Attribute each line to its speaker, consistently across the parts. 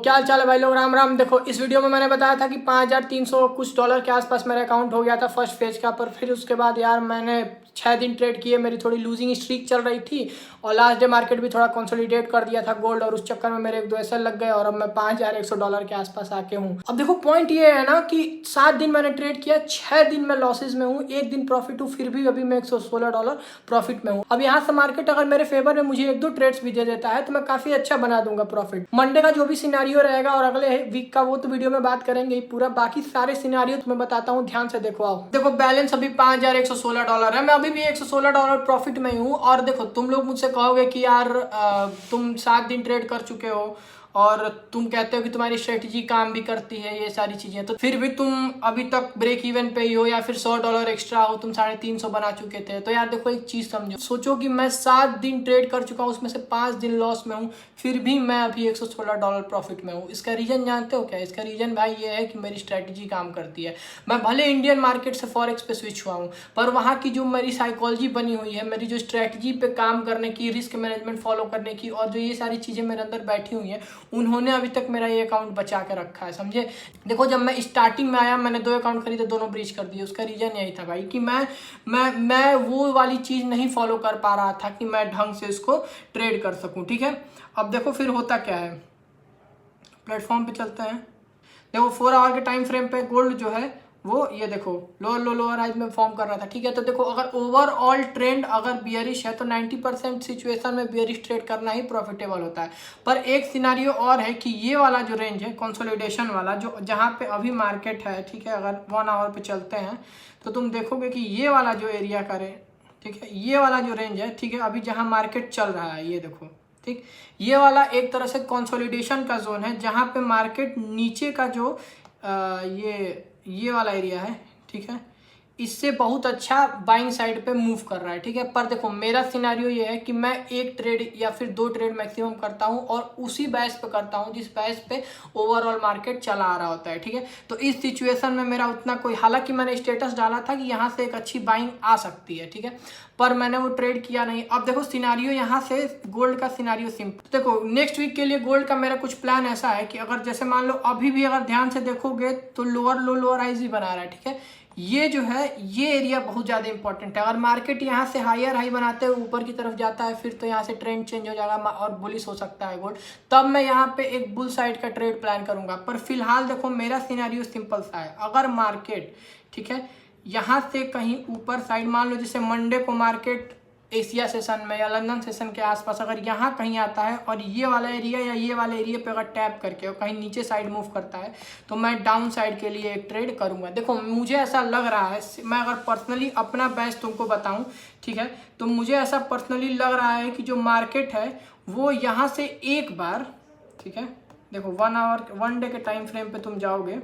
Speaker 1: क्या हाल चाल है भाई लोग, राम राम। देखो इस वीडियो में मैंने बताया था कि 5300 कुछ डॉलर के आसपास मेरा अकाउंट हो गया था फर्स्ट फेज का। पर फिर उसके बाद यार मैंने 6 दिन ट्रेड किए, मेरी थोड़ी लूजिंग स्ट्रीक चल रही थी और लास्ट डे मार्केट भी थोड़ा कंसोलिडेट कर दिया था गोल्ड, और उस चक्कर में मेरे एक दो ऐसे लग गए और अब मैं 5100 डॉलर के आसपास आके हूँ। अब देखो पॉइंट ये है ना कि 7 दिन मैंने ट्रेड किया, 6 दिन मैं लॉसेज में हूँ, एक दिन प्रॉफिट हूँ, फिर भी अभी मैं 116 डॉलर प्रॉफिट में हूँ। अब यहाँ से मार्केट अगर मेरे फेवर में मुझे एक दो ट्रेड्स भी दे देता है तो मैं काफी अच्छा बना दूंगा प्रॉफिट। मंडे का जो भी सिनेरियो रहेगा और अगले वीक का वो तो वीडियो में बात करेंगे ही पूरा, बाकी सारे सिनेरियो मैं बताता हूँ, ध्यान से देखो। आओ देखो बैलेंस अभी 5116 डॉलर है, मैं अभी भी 116 डॉलर प्रॉफिट में हूँ। और देखो तुम लोग मुझसे कहोगे कि यार तुम 7 दिन ट्रेड कर चुके हो और तुम कहते हो कि तुम्हारी स्ट्रेटजी काम भी करती है, ये सारी चीजें, तो फिर भी तुम अभी तक ब्रेक इवन पे ही हो या फिर 100 डॉलर एक्स्ट्रा हो, तुम 350 बना चुके थे। तो यार देखो एक चीज समझो, सोचो कि मैं 7 दिन ट्रेड कर चुका हूँ, उसमें से 5 दिन लॉस में हूँ, फिर भी मैं अभी 116 डॉलर प्रॉफिट में हूँ। इसका रीजन जानते हो क्या? इसका रीजन भाई ये है कि मेरी स्ट्रेटजी काम करती है। मैं भले इंडियन मार्केट से फॉरेक्स पे स्विच हुआ हूँ, पर वहाँ की जो मेरी साइकोलॉजी बनी हुई है, मेरी जो स्ट्रेटजी पे काम करने की, रिस्क मैनेजमेंट फॉलो करने की, और जो ये सारी चीजें मेरे अंदर बैठी हुई हैं, उन्होंने अभी तक मेरा ये अकाउंट बचा के रखा है, समझे। देखो जब मैं स्टार्टिंग में आया, मैंने 2 अकाउंट खरीदे, दोनों ब्रीच कर दिए। उसका रीजन यही था भाई कि मैं वो वाली चीज नहीं फॉलो कर पा रहा था कि मैं ढंग से इसको ट्रेड कर सकूं, ठीक है। अब देखो फिर होता क्या है, प्लेटफॉर्म पे चलते हैं। देखो 4 आवर के टाइम फ्रेम पे गोल्ड जो है वो ये देखो लोअर हाइज में फॉर्म कर रहा था, ठीक है। तो देखो अगर ओवरऑल ट्रेंड अगर बियरिश है तो 90% सिचुएशन में बियरिश ट्रेड करना ही प्रॉफिटेबल होता है। पर एक सिनारियो और है कि ये वाला जो रेंज है कंसोलिडेशन वाला, जो जहाँ पे अभी मार्केट है, ठीक है, अगर 1 आवर पे चलते हैं तो तुम देखोगे कि ये वाला जो एरिया का रेंज, ठीक है, ये वाला जो रेंज है, ठीक है, अभी जहाँ मार्केट चल रहा है, ये देखो, ठीक, ये वाला एक तरह से कंसोलिडेशन का जोन है, जहाँ पे मार्केट नीचे का जो ये वाला एरिया है, ठीक है, इससे बहुत अच्छा बाइंग साइड पे मूव कर रहा है, ठीक है। पर देखो मेरा सिनेरियो ये है कि मैं एक ट्रेड या फिर 2 ट्रेड मैक्सिमम करता हूँ और उसी बेस पे करता हूँ जिस बेस पे ओवरऑल मार्केट चला आ रहा होता है, ठीक है। तो इस सिचुएशन में मेरा उतना कोई, हालांकि मैंने स्टेटस डाला था कि यहाँ से एक अच्छी बाइंग आ सकती है, ठीक है, पर मैंने वो ट्रेड किया नहीं। अब देखो सिनेरियो यहाँ से गोल्ड का सिनेरियो सिंपल। देखो नेक्स्ट वीक के लिए गोल्ड का मेरा कुछ प्लान ऐसा है कि अगर जैसे मान लो अभी भी अगर ध्यान से देखोगे तो लोअर हाइज ही बना रहा है, ठीक है। ये जो है ये एरिया बहुत ज़्यादा इंपॉर्टेंट है। अगर मार्केट यहाँ से हायर हाई बनाते हुए ऊपर की तरफ जाता है, फिर तो यहाँ से ट्रेंड चेंज हो जाएगा और बुलिश हो सकता है गोल्ड, तब मैं यहाँ पे एक बुल साइड का ट्रेड प्लान करूंगा। पर फिलहाल देखो मेरा सिनेरियो सिंपल सा है, अगर मार्केट, ठीक है, यहाँ से कहीं ऊपर साइड, मान लो जैसे मंडे को मार्केट एशिया सेशन में या लंदन सेशन के आसपास अगर यहाँ कहीं आता है और ये वाला एरिया या ये वाले एरिया पे अगर टैप करके और कहीं नीचे साइड मूव करता है, तो मैं डाउन साइड के लिए एक ट्रेड करूंगा। देखो मुझे ऐसा लग रहा है, मैं अगर पर्सनली अपना बेस्ट तुमको बताऊं, ठीक है, तो मुझे ऐसा पर्सनली लग रहा है कि जो मार्केट है वो यहाँ से एक बार, ठीक है, देखो 1 डे के टाइम फ्रेम पे तुम जाओगे,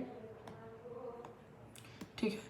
Speaker 1: ठीक है,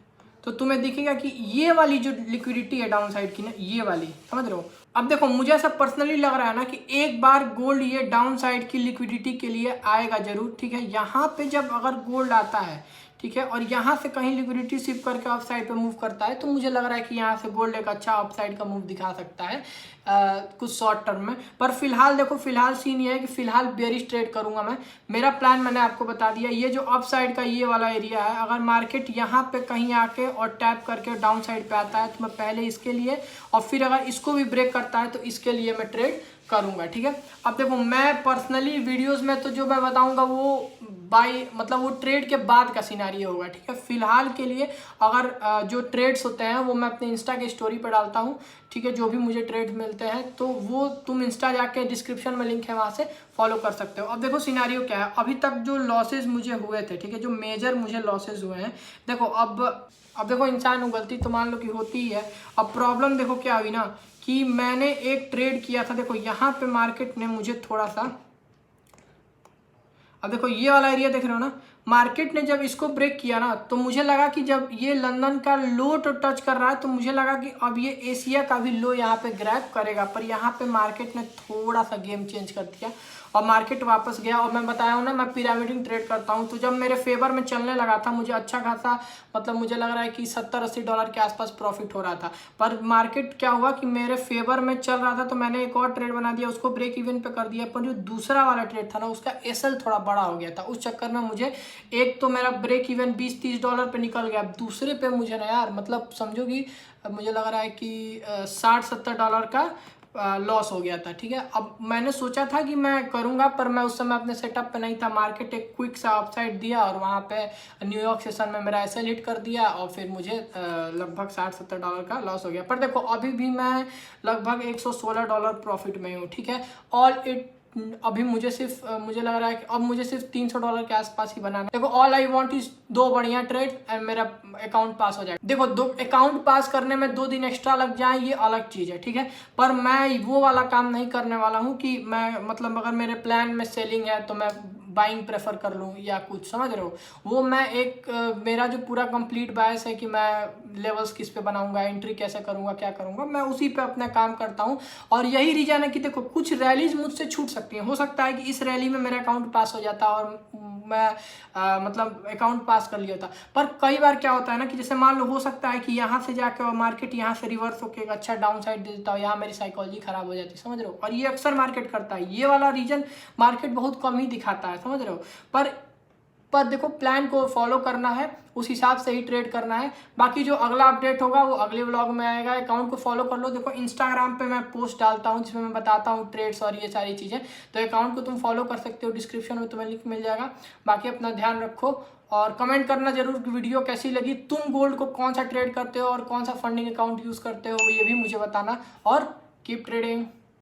Speaker 1: तो तुम्हें दिखेगा कि ये वाली जो लिक्विडिटी है डाउन साइड की ना, ये वाली, समझ रहे हो। अब देखो मुझे ऐसा पर्सनली लग रहा है ना कि एक बार गोल्ड ये डाउन साइड की लिक्विडिटी के लिए आएगा जरूर, ठीक है। यहाँ पे जब अगर गोल्ड आता है, ठीक है, और यहाँ से कहीं लिक्विडिटी शिफ्ट करके अप साइड पे मूव करता है, तो मुझे लग रहा है कि यहाँ से गोल्ड एक अच्छा अप साइड का मूव दिखा सकता है कुछ शॉर्ट टर्म में। पर फिलहाल देखो, फिलहाल सीन ये है कि फिलहाल बेयरिश ट्रेड करूंगा मैं। मेरा प्लान मैंने आपको बता दिया, ये जो अप साइड का ये वाला एरिया है, अगर मार्केट यहाँ पे कहीं आके और टैप करके डाउन साइड पे आता है तो मैं पहले इसके लिए, और फिर अगर इसको भी ब्रेक करता है तो इसके लिए मैं ट्रेड करूंगा, ठीक है। अब देखो मैं पर्सनली वीडियोस में तो जो मैं बताऊंगा वो बाय मतलब वो ट्रेड के बाद का सिनेरियो होगा, ठीक है। फिलहाल के लिए अगर जो ट्रेड्स होते हैं वो मैं अपने इंस्टा के स्टोरी पर डालता हूँ, ठीक है, जो भी मुझे ट्रेड मिलते हैं, तो वो तुम इंस्टा जाके डिस्क्रिप्शन में लिंक है वहाँ से फॉलो कर सकते हो। अब देखो सिनेरियो क्या है, अभी तक जो लॉसेज मुझे हुए थे, ठीक है, जो मेजर मुझे लॉसेज हुए हैं, देखो अब देखो इंसान को गलती तो मान लो कि होती ही है। अब प्रॉब्लम देखो क्या हुई ना कि मैंने एक ट्रेड किया था, देखो यहाँ पे मार्केट ने मुझे थोड़ा सा, अब देखो ये वाला एरिया देख रहे हो ना, मार्केट ने जब इसको ब्रेक किया ना, तो मुझे लगा कि जब ये लंदन का लो तो टच कर रहा है, तो मुझे लगा कि अब ये एशिया का भी लो यहाँ पे ग्रैब करेगा, पर यहाँ पे मार्केट ने थोड़ा सा गेम चेंज कर दिया और मार्केट वापस गया। और मैं बताया हूँ ना, मैं पिरामिडिंग ट्रेड करता हूँ, तो जब मेरे फेवर में चलने लगा था, मुझे अच्छा खासा मतलब मुझे लग रहा है कि $70-80 के आसपास प्रॉफिट हो रहा था। पर मार्केट क्या हुआ कि मेरे फेवर में चल रहा था, तो मैंने एक और ट्रेड बना दिया, उसको ब्रेक इवन पे कर दिया। पर जो दूसरा वाला ट्रेड था ना, उसका एसएल थोड़ा बड़ा हो गया था, उस चक्कर में मुझे एक तो मेरा ब्रेक इवन $20-30 पे निकल गया, दूसरे पे मुझे ना यार मतलब समझो कि मुझे लग रहा है कि $60-70 का लॉस हो गया था। ठीक है, अब मैंने सोचा था कि मैं करूंगा, पर मैं उस समय अपने सेटअप पे नहीं था। मार्केट एक क्विक सा अपसाइड दिया और वहाँ पे न्यूयॉर्क सेशन में मेरा एसएल हिट कर दिया और फिर मुझे लगभग $60-70 का लॉस हो गया। पर देखो अभी भी मैं लगभग $116 प्रॉफिट में हूँ। ठीक है, ऑल इट अभी मुझे सिर्फ मुझे लग रहा है कि अब मुझे सिर्फ $300 के आसपास ही बनाना है। देखो ऑल आई वांट इज 2 बढ़िया ट्रेड एंड मेरा अकाउंट पास हो जाए। देखो 2 अकाउंट पास करने में 2 दिन एक्स्ट्रा लग जाए, ये अलग चीज़ है। ठीक है, पर मैं वो वाला काम नहीं करने वाला हूँ कि मैं मतलब अगर मेरे प्लान में सेलिंग है तो मैं बाइंग प्रेफर कर लूँ या कुछ, समझ रहे हो। वो मैं एक मेरा जो पूरा कंप्लीट बायस है कि मैं लेवल्स किस पे बनाऊंगा, एंट्री कैसे करूंगा, क्या करूंगा, मैं उसी पे अपना काम करता हूँ। और यही रीजन है कि देखो कुछ रैलीज मुझसे छूट सकती हैं। हो सकता है कि इस रैली में मेरा अकाउंट पास हो जाता और मैं मतलब अकाउंट पास कर लिया होता। पर कई बार क्या होता है ना कि जैसे मान लो हो सकता है कि यहाँ से जाकर मार्केट यहाँ से रिवर्स होकर एक अच्छा डाउन साइड दे देता हो, यहाँ मेरी साइकोलॉजी खराब हो जाती है, समझ रहे हो। और ये अक्सर मार्केट करता है, ये वाला रीजन मार्केट बहुत कम ही दिखाता है, समझ रहे हो। पर देखो प्लान को फॉलो करना है, उस हिसाब से ही ट्रेड करना है। बाकी जो अगला अपडेट होगा वो अगले व्लॉग में आएगा। अकाउंट को फॉलो कर लो। देखो इंस्टाग्राम पे मैं पोस्ट डालता हूँ जिसमें मैं बताता हूँ ट्रेड्स और ये सारी चीज़ें, तो अकाउंट को तुम फॉलो कर सकते हो, डिस्क्रिप्शन में तुम्हें लिंक मिल जाएगा। बाकी अपना ध्यान रखो और कमेंट करना जरूर कि वीडियो कैसी लगी, तुम गोल्ड को कौन सा ट्रेड करते हो और कौन सा फंडिंग अकाउंट यूज़ करते हो, ये भी मुझे बताना। और कीप ट्रेडिंग।